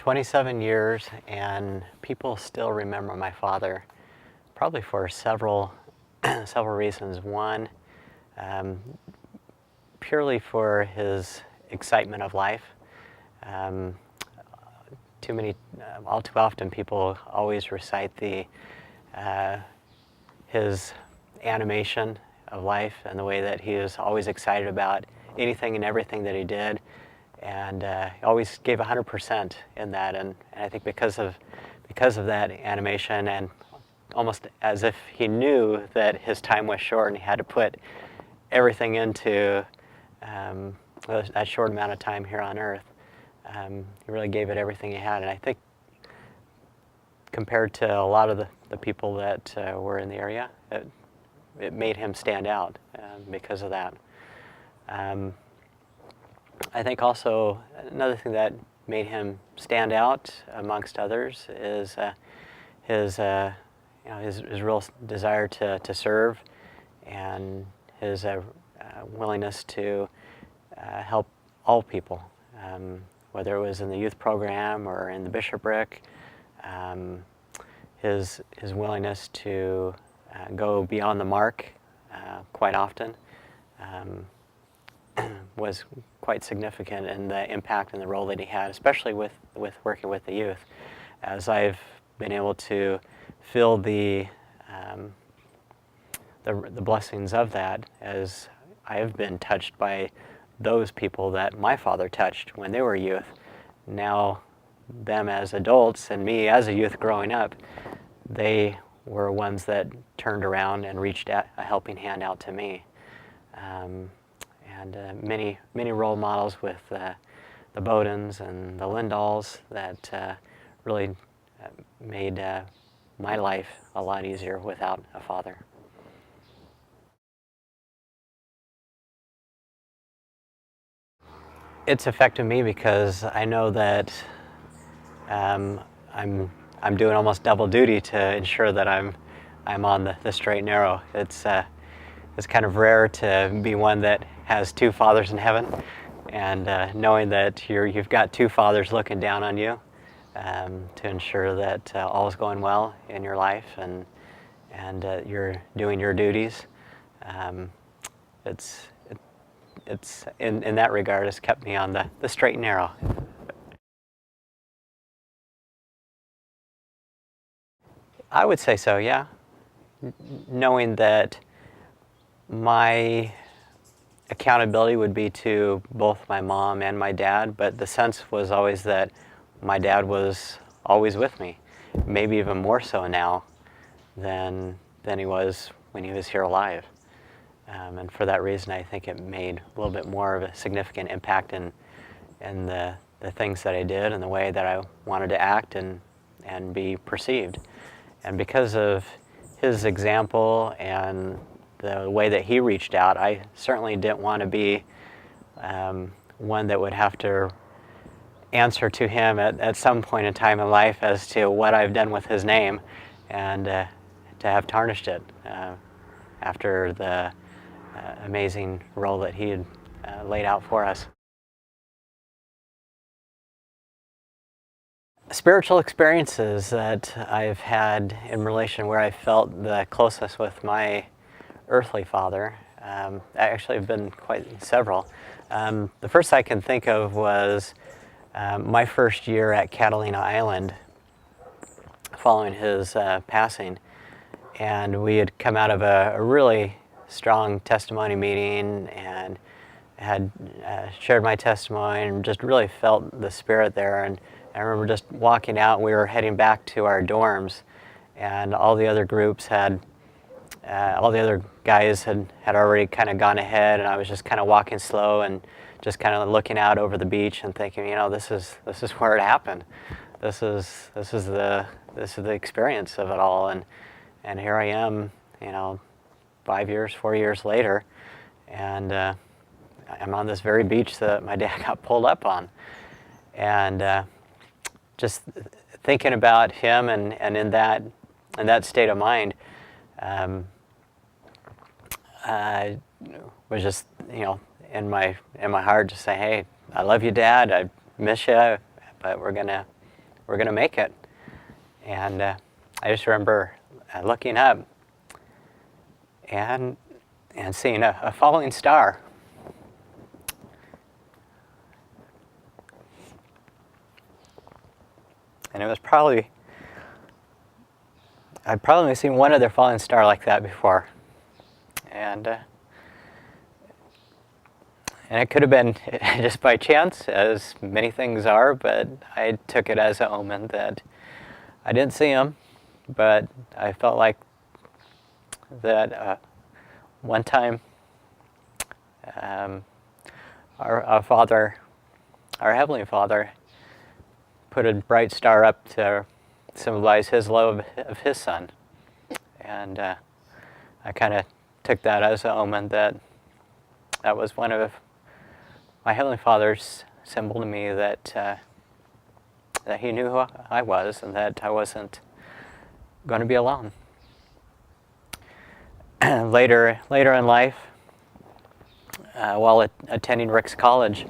27 years, and people still remember my father, probably for several reasons. One, purely for his excitement of life. All too often, people always recite his animation of life and the way that he was always excited about anything and everything that he did, and always gave 100% in that. And I think because of that animation, and almost as if he knew that his time was short and he had to put everything into that short amount of time here on earth, he really gave it everything he had. And I think compared to a lot of the people that were in the area, it made him stand out because of that. I think also another thing that made him stand out amongst others is his real desire to serve, and his willingness to help all people, whether it was in the youth program or in the bishopric. His willingness to go beyond the mark quite often was quite significant in the impact and the role that he had, especially with working with the youth. As I've been able to feel the blessings of that, as I have been touched by those people that my father touched when they were youth, now them as adults and me as a youth growing up, they were ones that turned around and reached a helping hand out to me. Many role models with the Bowdens and the Lindahls that really made my life a lot easier without a father. It's affected me because I know that I'm doing almost double duty to ensure that I'm on the straight and narrow. It's kind of rare to be one that has two fathers in heaven, and knowing that you've got two fathers looking down on you to ensure that all is going well in your life, and you're doing your duties. It's in that regard, it's kept me on the straight and narrow. I would say so, yeah. Knowing that my accountability would be to both my mom and my dad, but the sense was always that my dad was always with me, maybe even more so now than he was when he was here alive. And for that reason, I think it made a little bit more of a significant impact in the things that I did and the way that I wanted to act and be perceived. And because of his example and the way that he reached out, I certainly didn't want to be one that would have to answer to him at some point in time in life as to what I've done with his name, and to have tarnished it after the amazing role that he had laid out for us. Spiritual experiences that I've had in relation where I felt the closest with my earthly father, actually have been quite several. The first I can think of was my first year at Catalina Island following his passing. And we had come out of a really strong testimony meeting and had shared my testimony and just really felt the spirit there. And I remember just walking out, and we were heading back to our dorms, and all the other groups all the other guys had already kind of gone ahead, and I was just kind of walking slow and just kind of looking out over the beach and thinking, this is where it happened. This is the experience of it all, and here I am, 4 years later, and I'm on this very beach that my dad got pulled up on, and just thinking about him and in that state of mind. I was just, in my heart, just say, hey, I love you, Dad. I miss you, but we're gonna we're going to make it. And I just remember looking up and seeing a falling star. And it was I'd probably seen one other falling star like that before. And it could have been just by chance, as many things are, but I took it as an omen that I didn't see him, but I felt like that one time our Father, our Heavenly Father, put a bright star up to symbolize His love of His Son. And I kind of took that as an omen that was one of my Heavenly Father's symbol to me, that He knew who I was and that I wasn't going to be alone. Later in life, while attending Rick's College,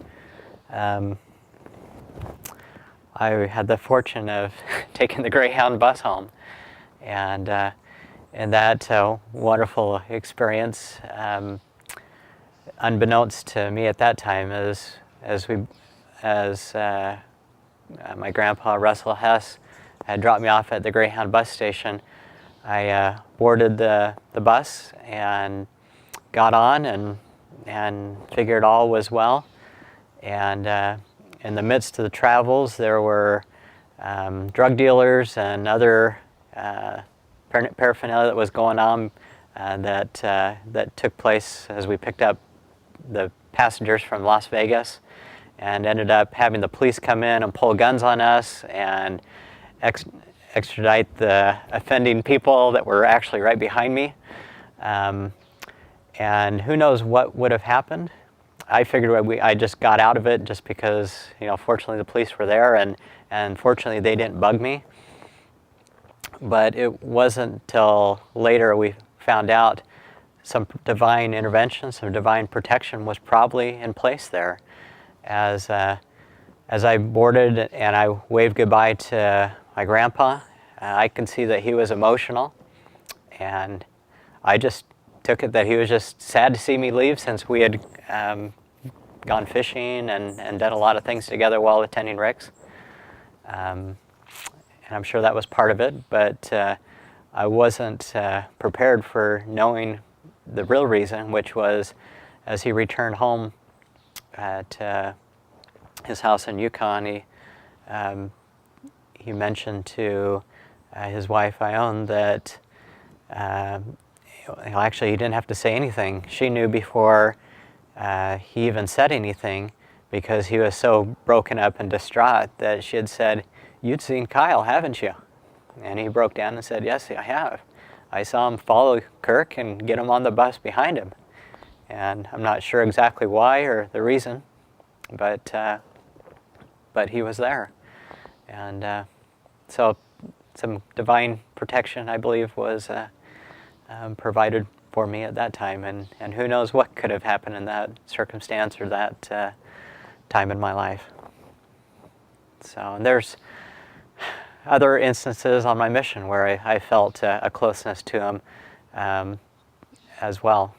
I had the fortune of taking the Greyhound bus home, and that wonderful experience, unbeknownst to me at that time, as my grandpa Russell Hess had dropped me off at the Greyhound bus station, I boarded the bus and got on and figured all was well. And in the midst of the travels, there were drug dealers and other paraphernalia that was going on that took place as we picked up the passengers from Las Vegas, and ended up having the police come in and pull guns on us and extradite the offending people that were actually right behind me. And who knows what would have happened. I figured I just got out of it just because, fortunately the police were there, and fortunately they didn't bug me. But it wasn't until later we found out some divine intervention, some divine protection was probably in place there. As I boarded and I waved goodbye to my grandpa, I could see that he was emotional, and I just took it that he was just sad to see me leave, since we had gone fishing and done a lot of things together while attending Rick's. And I'm sure that was part of it, but I wasn't prepared for knowing the real reason, which was as he returned home to his house in Yukon, he mentioned to his wife Ione that actually he didn't have to say anything. She knew before he even said anything, because he was so broken up and distraught, that she had said, "You'd seen Kyle, haven't you?" And he broke down and said, "Yes, I have. I saw him follow Kirk and get him on the bus behind him." And I'm not sure exactly why or the reason, but he was there. And so some divine protection, I believe, was provided for me at that time. And who knows what could have happened in that circumstance or that time in my life. So, and there's other instances on my mission where I felt a closeness to him as well.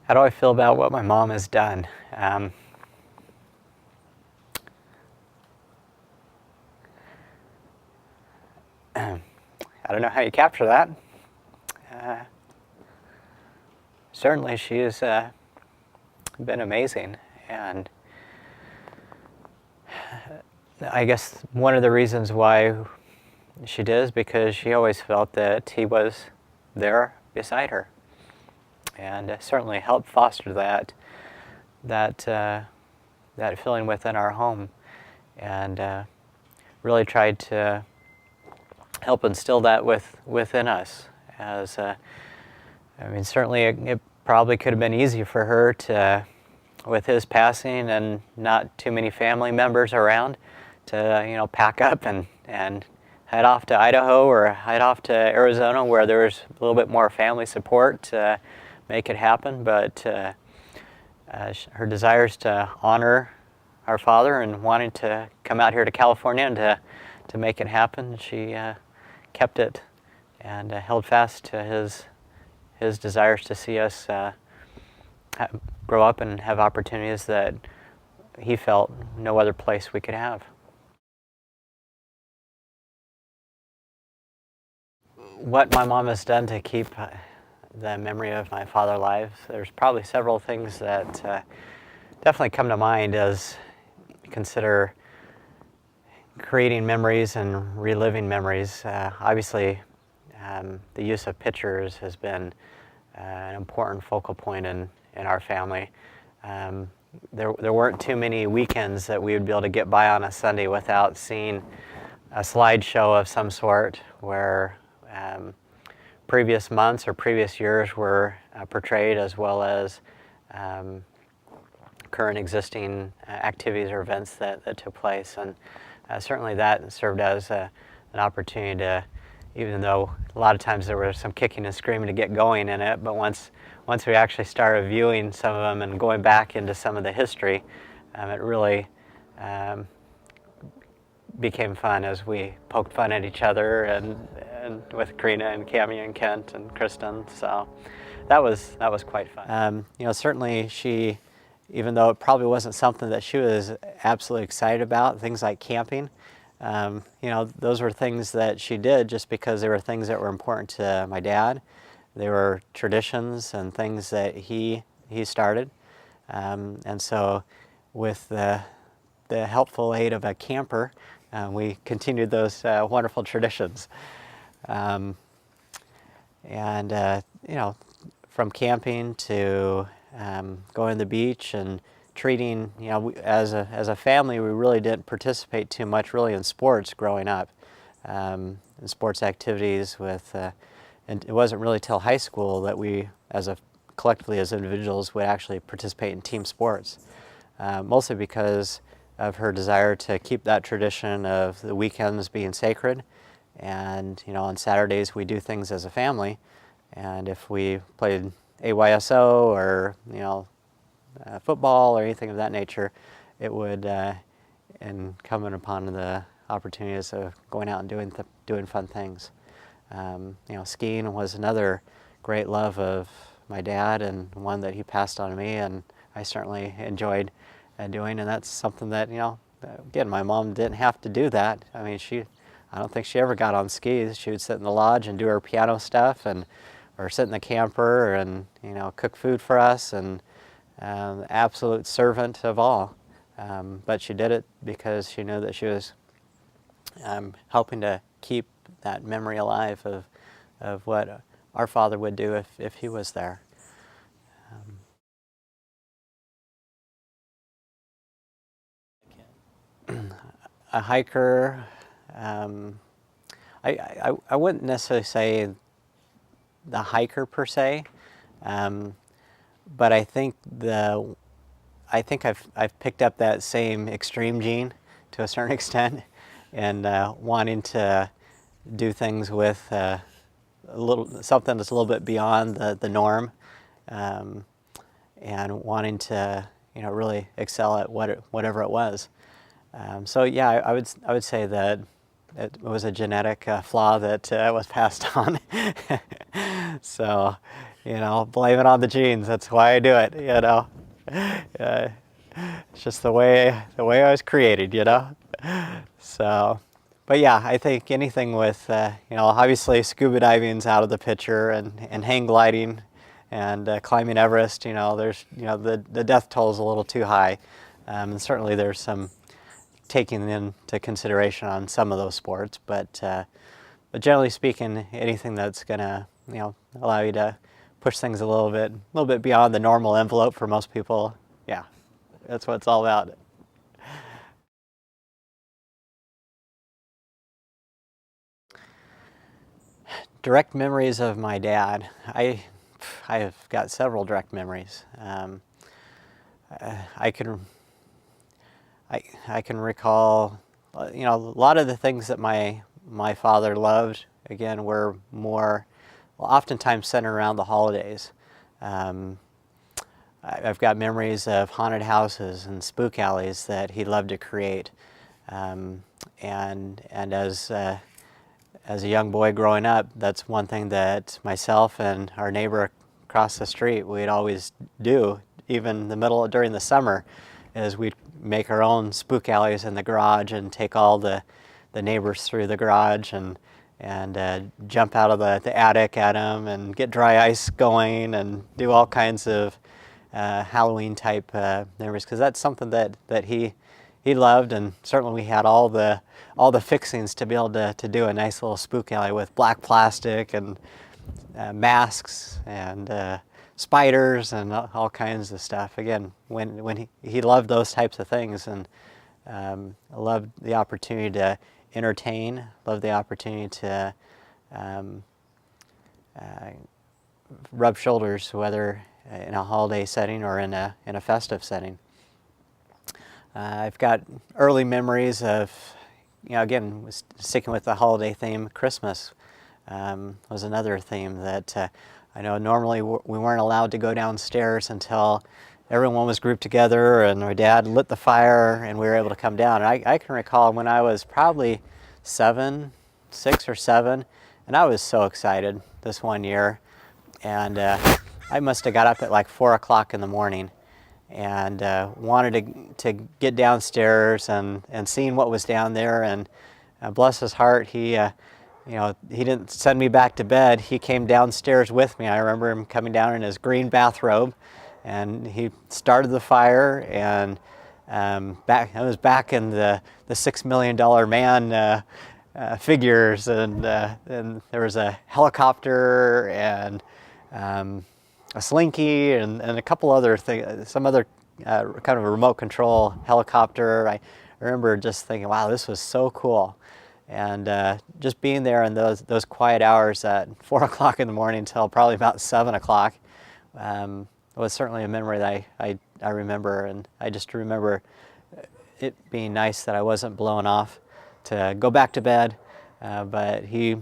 How do I feel about what my mom has done? I don't know how you capture that. Certainly she has been amazing, and I guess one of the reasons why she did is because she always felt that he was there beside her, and certainly helped foster that feeling within our home, and really tried to help instill that within us. As certainly it probably could have been easy for her to, with his passing and not too many family members around, to pack up and head off to Idaho or head off to Arizona, where there was a little bit more family support to make it happen. But her desires to honor our father and wanting to come out here to California and to make it happen. She kept it and held fast to his desires to see us grow up and have opportunities that he felt no other place we could have. What my mom has done to keep the memory of my father alive, there's probably several things that definitely come to mind as you consider creating memories and reliving memories. Obviously, the use of pictures has been an important focal point in our family. There weren't too many weekends that we would be able to get by on a Sunday without seeing a slideshow of some sort where previous months or previous years were portrayed, as well as current existing activities or events that took place. And certainly that served as an opportunity to, even though a lot of times there was some kicking and screaming to get going in it, but once we actually started viewing some of them and going back into some of the history, it really became fun as we poked fun at each other and with Karina and Cami and Kent and Kristen. So that was quite fun. Certainly she, even though it probably wasn't something that she was absolutely excited about, things like camping, those were things that she did just because they were things that were important to my dad. They were traditions and things that he started. And so with the helpful aid of a camper, we continued those wonderful traditions. From camping to going to the beach and treating, as a family, we really didn't participate too much really in sports growing up, in sports activities and it wasn't really till high school that we, collectively as individuals, would actually participate in team sports, mostly because of her desire to keep that tradition of the weekends being sacred. And on Saturdays we do things as a family, and if we played AYSO or football or anything of that nature, it would incumbent upon the opportunities of going out and doing fun things. Skiing was another great love of my dad, and one that he passed on to me, and I certainly enjoyed doing. And that's something that, again, my mom didn't have to do that. I mean, I don't think she ever got on skis. She would sit in the lodge and do her piano stuff, or sit in the camper and cook food for us, and absolute servant of all. But she did it because she knew that she was helping to keep that memory alive of what our father would do if he was there. A hiker, I wouldn't necessarily say the hiker per se, but I think I've picked up that same extreme gene to a certain extent, and wanting to do things with something that's a little bit beyond the norm, and wanting to really excel at whatever it was. So yeah, I would say that it was a genetic flaw that was passed on. So, blame it on the genes. That's why I do it. It's just the way I was created. So, but yeah, I think anything with obviously scuba diving's out of the picture, and hang gliding, and climbing Everest. There's the death toll is a little too high, and certainly there's some taking into consideration on some of those sports, but generally speaking, anything that's gonna allow you to push things a little bit beyond the normal envelope for most people, yeah, that's what it's all about. Direct memories of my dad. I have got several direct memories. I can recall, a lot of the things that my father loved, again, were more, oftentimes centered around the holidays. I've got memories of haunted houses and spook alleys that he loved to create. And as a young boy growing up, that's one thing that myself and our neighbor across the street we'd always do, even during the summer, is we'd make our own spook alleys in the garage and take all the neighbors through the garage and jump out of the attic at them and get dry ice going and do all kinds of Halloween type memories, because that's something that he loved, and certainly we had all the fixings to be able to do a nice little spook alley with black plastic and masks and spiders and all kinds of stuff. Again, when he loved those types of things, and loved the opportunity to entertain, loved the opportunity to rub shoulders, whether in a holiday setting or in a festive setting. I've got early memories of, again, sticking with the holiday theme. Christmas was another theme that I know normally we weren't allowed to go downstairs until everyone was grouped together and my dad lit the fire and we were able to come down. And I can recall when I was probably 6 or 7, and I was so excited this one year. And I must have got up at like 4 o'clock in the morning and wanted to get downstairs and seeing what was down there. And bless his heart, he didn't send me back to bed. He came downstairs with me. I remember him coming down in his green bathrobe, and he started the fire. And I was back in the $6 million man figures, and there was a helicopter and a slinky and a couple other things, some other kind of a remote control helicopter. I remember just thinking, wow, this was so cool. And just being there in those quiet hours at 4 o'clock in the morning until probably about 7 o'clock was certainly a memory that I remember. And I just remember it being nice that I wasn't blown off to go back to bed, but he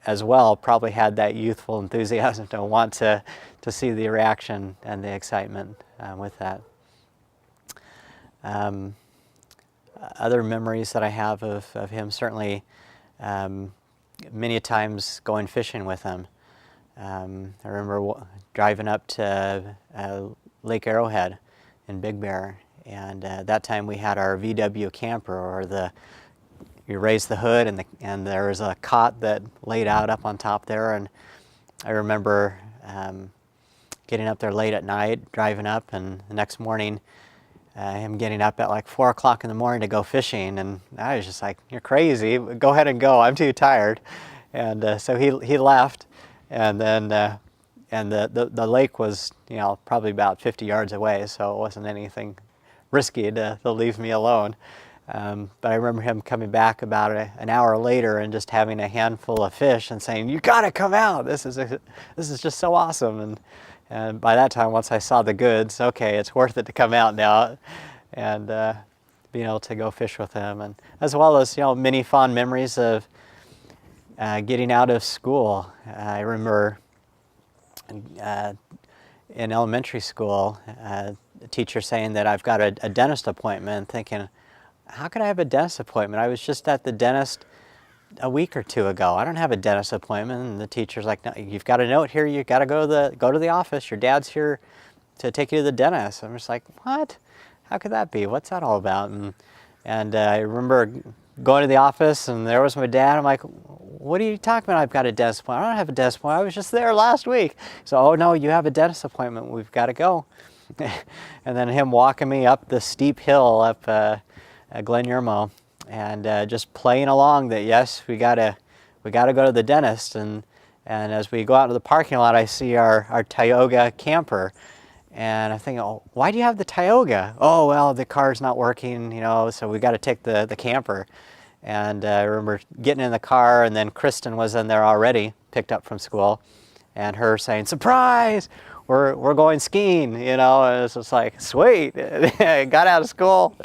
as well probably had that youthful enthusiasm to want to see the reaction and the excitement with that. Other memories that I have of him, certainly many times going fishing with him. I remember driving up to Lake Arrowhead in Big Bear, and that time we had our VW camper, or you raise the hood and there was a cot that laid out up on top there. And I remember getting up there late at night, driving up, and the next morning him getting up at like 4 o'clock in the morning to go fishing. And I was just like, you're crazy, go ahead and go, I'm too tired. And so he left, and then the lake was probably about 50 yards away, so it wasn't anything risky to leave me alone. But I remember him coming back about an hour later and just having a handful of fish and saying, "You got to come out! This is just so awesome!" And by that time, once I saw the goods, okay, it's worth it to come out now, and being able to go fish with him, and as well as many fond memories of getting out of school. I remember in elementary school, a teacher saying that I've got a dentist appointment, thinking, how could I have a dentist appointment? I was just at the dentist a week or two ago. I don't have a dentist appointment. And the teacher's like, no, you've got a note here. You've got to go to the office. Your dad's here to take you to the dentist. I'm just like, what? How could that be? What's that all about? And I remember going to the office, and there was my dad. I'm like, what are you talking about? I've got a dentist appointment. I don't have a dentist appointment. I was just there last week. So, oh no, you have a dentist appointment. We've got to go. And then him walking me up the steep hill up Glen Yermo, and just playing along that yes, we gotta go to the dentist. And as we go out to the parking lot, I see our Tioga camper, and I think, oh, why do you have the Tioga? Oh well, the car's not working, so we got to take the camper. And I remember getting in the car, and then Kristen was in there already, picked up from school, and her saying, "Surprise! We're going skiing," and it's just like, sweet, got out of school.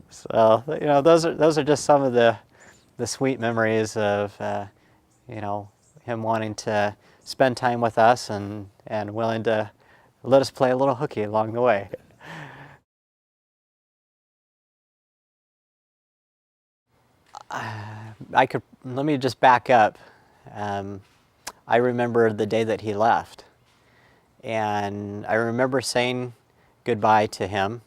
So those are just some of the sweet memories of him wanting to spend time with us and willing to let us play a little hooky along the way. Let me just back up. I remember the day that he left, and I remember saying goodbye to him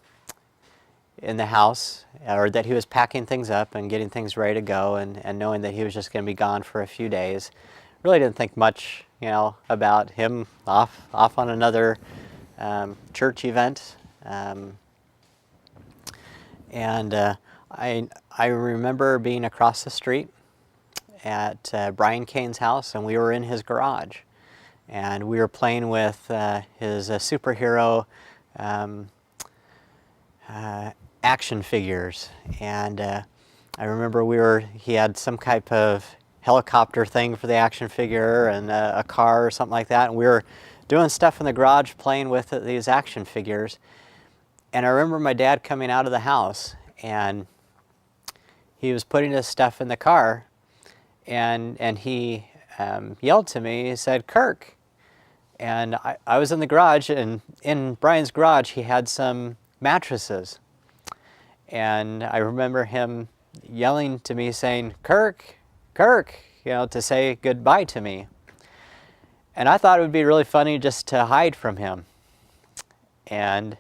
in the house, or that he was packing things up and getting things ready to go, and knowing that he was just going to be gone for a few days. Really didn't think much, about him off on another church event. I remember being across the street at Brian Kane's house, and we were in his garage, and we were playing with his superhero action figures. And I remember he had some type of helicopter thing for the action figure, and a car or something like that, and we were doing stuff in the garage playing with these action figures. And I remember my dad coming out of the house, and he was putting his stuff in the car, and he yelled to me. He said, "Kirk." And I was in the garage, and in Brian's garage he had some mattresses, and I remember him yelling to me, saying, "Kirk, Kirk," to say goodbye to me. And I thought it would be really funny just to hide from him, and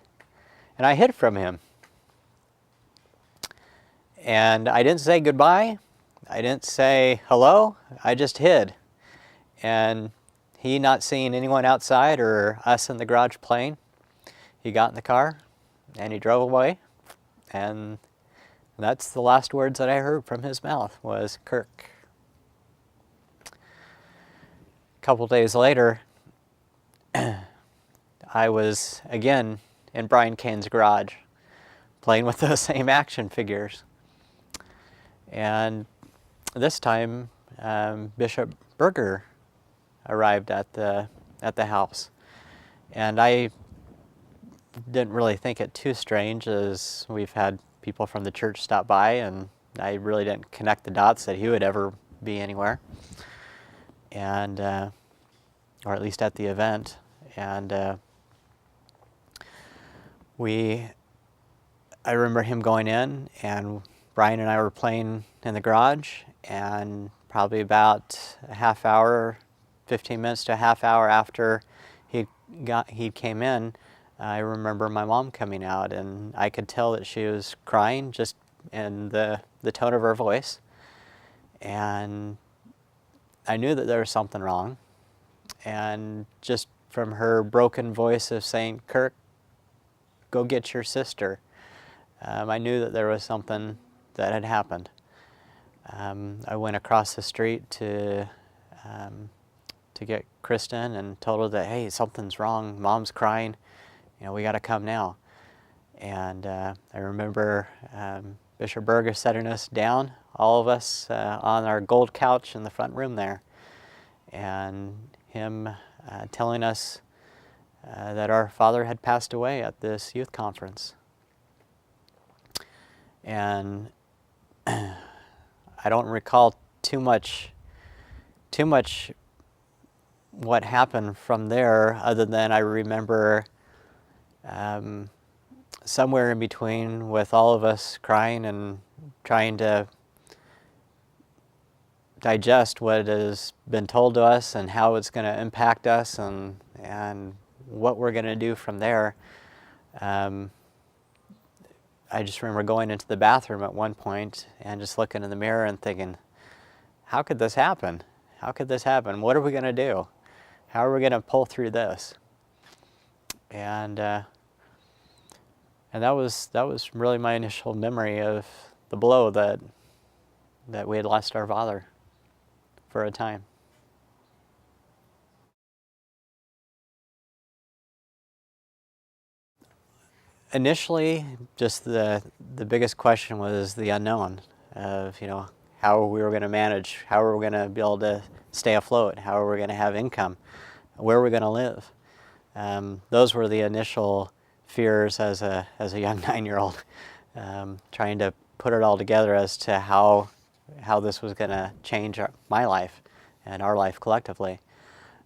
I hid from him. And I didn't say goodbye. I didn't say hello. I just hid. And he, not seeing anyone outside or us in the garage playing, he got in the car and he drove away. And that's the last words that I heard from his mouth was Kirk. A couple days later, I was again in Brian Kane's garage playing with those same action figures. And this time, Bishop Berger arrived at the house, and I didn't really think it too strange, as we've had people from the church stop by, and I really didn't connect the dots that he would ever be anywhere, and or at least at the event. And I remember him going in, and Brian and I were playing in the garage, and probably about a half hour, 15 minutes to a half hour after he came in, I remember my mom coming out, and I could tell that she was crying just in the tone of her voice. And I knew that there was something wrong. And just from her broken voice of saying, "Kirk, go get your sister," I knew that there was something that had happened. I went across the street to get Kristen and told her that, "Hey, something's wrong. Mom's crying. We got to come now." And I remember Bishop Berger setting us down, all of us, on our gold couch in the front room there, and him telling us that our father had passed away at this youth conference. And I don't recall too much what happened from there, other than I remember somewhere in between, with all of us crying and trying to digest what has been told to us and how it's going to impact us, and what we're going to do from there. I just remember going into the bathroom at one point and just looking in the mirror and thinking, how could this happen? How could this happen? What are we going to do? How are we going to pull through this? And that was really my initial memory of the blow that we had lost our father for a time. Initially, just the biggest question was the unknown of, how we were going to manage, how we were going to be able to stay afloat, how we were going to have income, where we're going to live. Those were the initial fears as a young 9-year-old, trying to put it all together as to how this was going to change my life and our life collectively.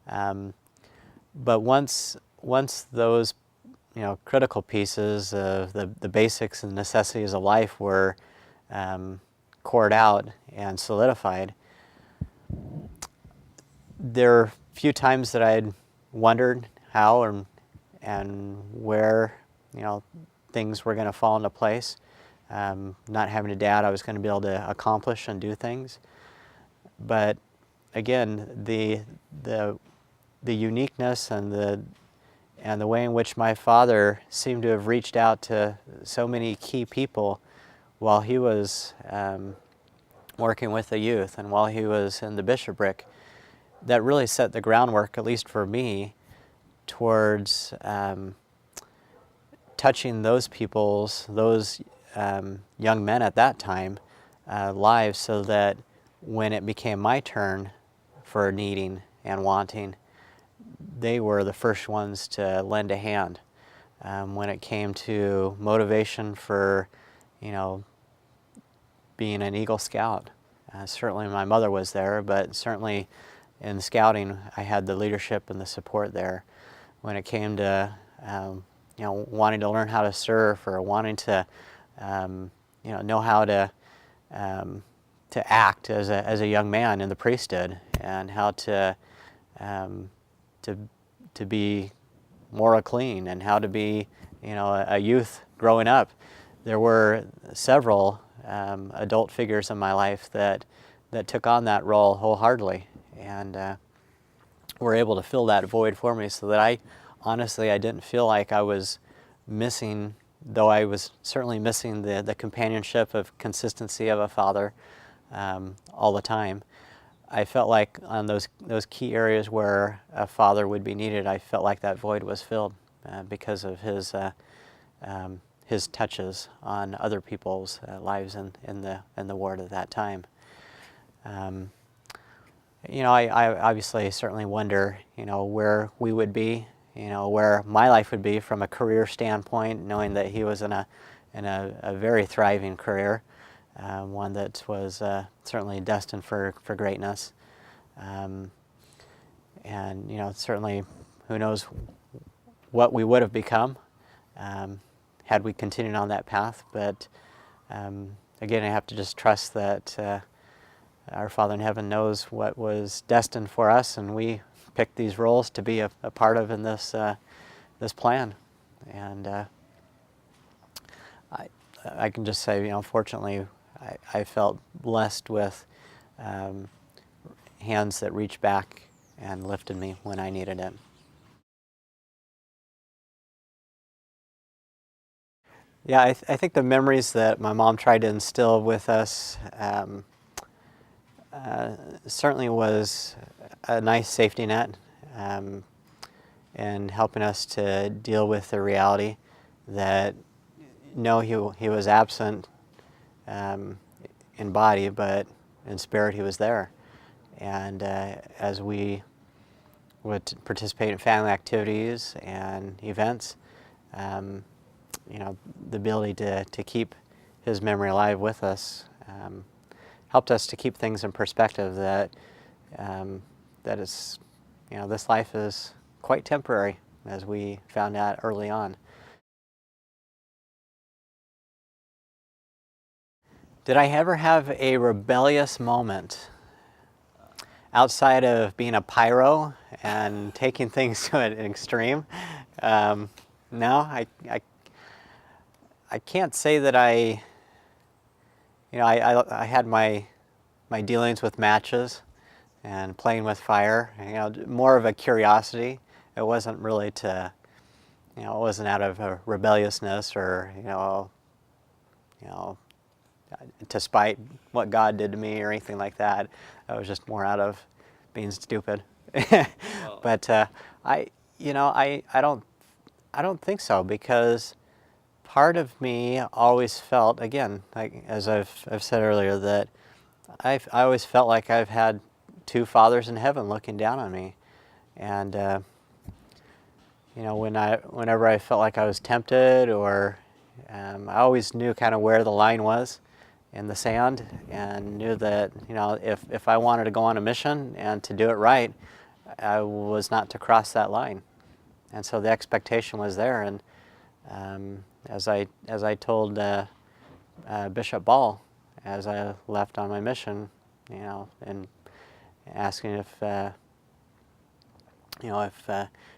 But once once those critical pieces of the basics and necessities of life were cored out and solidified, there are a few times that I'd wondered how and where things were going to fall into place. Not having a dad, I was going to be able to accomplish and do things. But again, the uniqueness and the way in which my father seemed to have reached out to so many key people while he was working with the youth and while he was in the bishopric, that really set the groundwork, at least for me, towards touching those people's, those young men at that time, lives, so that when it became my turn for needing and wanting, they were the first ones to lend a hand. When it came to motivation for, being an Eagle Scout, certainly my mother was there, but certainly in scouting I had the leadership and the support there. When it came to wanting to learn how to surf, or wanting to know how to act as a young man in the priesthood, and how to be moral clean, and how to be a youth growing up, there were several adult figures in my life that took on that role wholeheartedly, and were able to fill that void for me, so that I didn't feel like I was missing, though I was certainly missing the companionship of consistency of a father all the time. I felt like on those key areas where a father would be needed, I felt like that void was filled because of his touches on other people's lives in the ward at that time. I obviously certainly wonder, where we would be, where my life would be from a career standpoint, knowing that he was in a very thriving career, one that was certainly destined for greatness, and certainly who knows what we would have become had we continued on that path. But again, I have to just trust that our Father in heaven knows what was destined for us, and we picked these roles to be a part of in this plan. And I can just say, fortunately, I felt blessed with hands that reached back and lifted me when I needed it. Yeah, I think the memories that my mom tried to instill with us certainly was a nice safety net, and helping us to deal with the reality that no, he was absent in body, but in spirit he was there. And as we would participate in family activities and events, the ability to keep his memory alive with us helped us to keep things in perspective, that is, this life is quite temporary, as we found out early on. Did I ever have a rebellious moment outside of being a pyro and taking things to an extreme? No, I can't say that I had my dealings with matches and playing with fire, more of a curiosity. It wasn't really to, it wasn't out of a rebelliousness or, to spite what God did to me or anything like that. It was just more out of being stupid. But I don't think so, because part of me always felt, again, like as I've said earlier, that I always felt like I've had two fathers in heaven looking down on me, and whenever I felt like I was tempted, or I always knew kind of where the line was in the sand, and knew that if I wanted to go on a mission and to do it right, I was not to cross that line. And so the expectation was there, and as I told Bishop Ball as I left on my mission, and asking if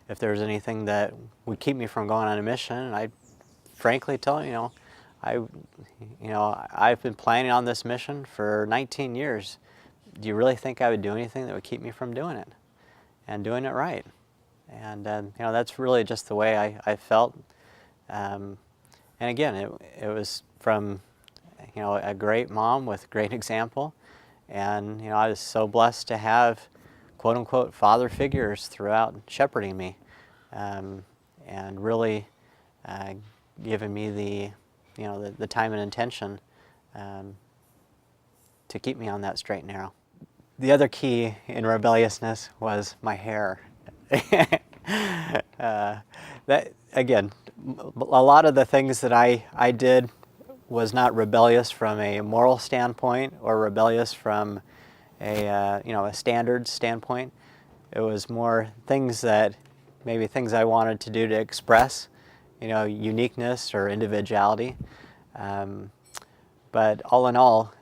if there was anything that would keep me from going on a mission, and I frankly tell him, I've been planning on this mission for 19 years. Do you really think I would do anything that would keep me from doing it and doing it right? And that's really just the way I felt. And again, it was from a great mom with great example, and I was so blessed to have quote unquote father figures throughout shepherding me, and really giving me the time and attention to keep me on that straight and narrow. The other key in rebelliousness was my hair. That again, a lot of the things that I did was not rebellious from a moral standpoint or rebellious from a standards standpoint. It was more things I wanted to do to express uniqueness or individuality. But all in all,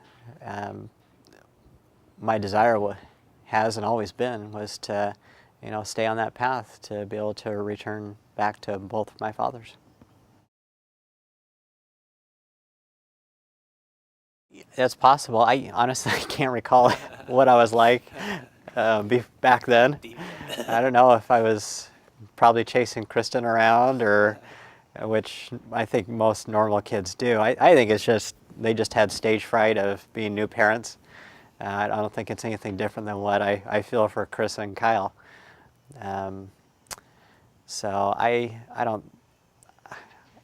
my desire has and always been was to stay on that path, to be able to return back to both of my fathers. It's possible. I honestly can't recall what I was like back then. I don't know if I was probably chasing Kristen around, or which I think most normal kids do. I think it's just they just had stage fright of being new parents. I don't think it's anything different than what I feel for Chris and Kyle. So I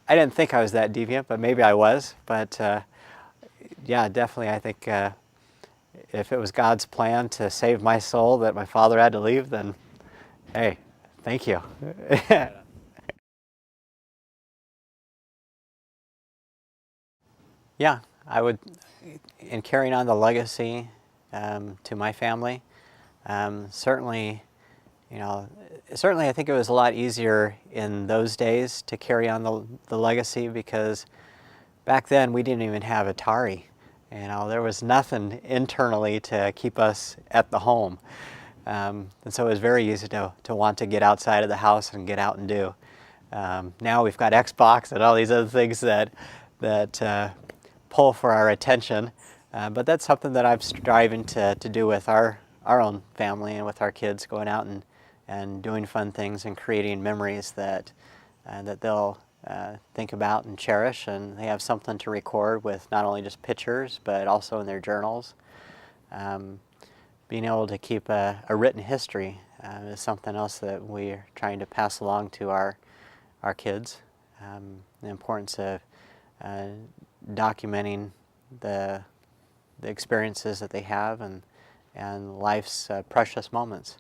didn't think I was that deviant, but maybe I was. But yeah, definitely I think if it was God's plan to save my soul that my father had to leave, then hey, thank you. Yeah, I would, in carrying on the legacy to my family, certainly I think it was a lot easier in those days to carry on the legacy, because back then we didn't even have Atari. There was nothing internally to keep us at the home. And so it was very easy to want to get outside of the house and get out and do. Now we've got Xbox and all these other things that pull for our attention. But that's something that I'm striving to do with our own family and with our kids, going out and doing fun things and creating memories that they'll think about and cherish, and they have something to record with, not only just pictures but also in their journals. Being able to keep a written history is something else that we're trying to pass along to our kids. The importance of documenting the experiences that they have and life's precious moments.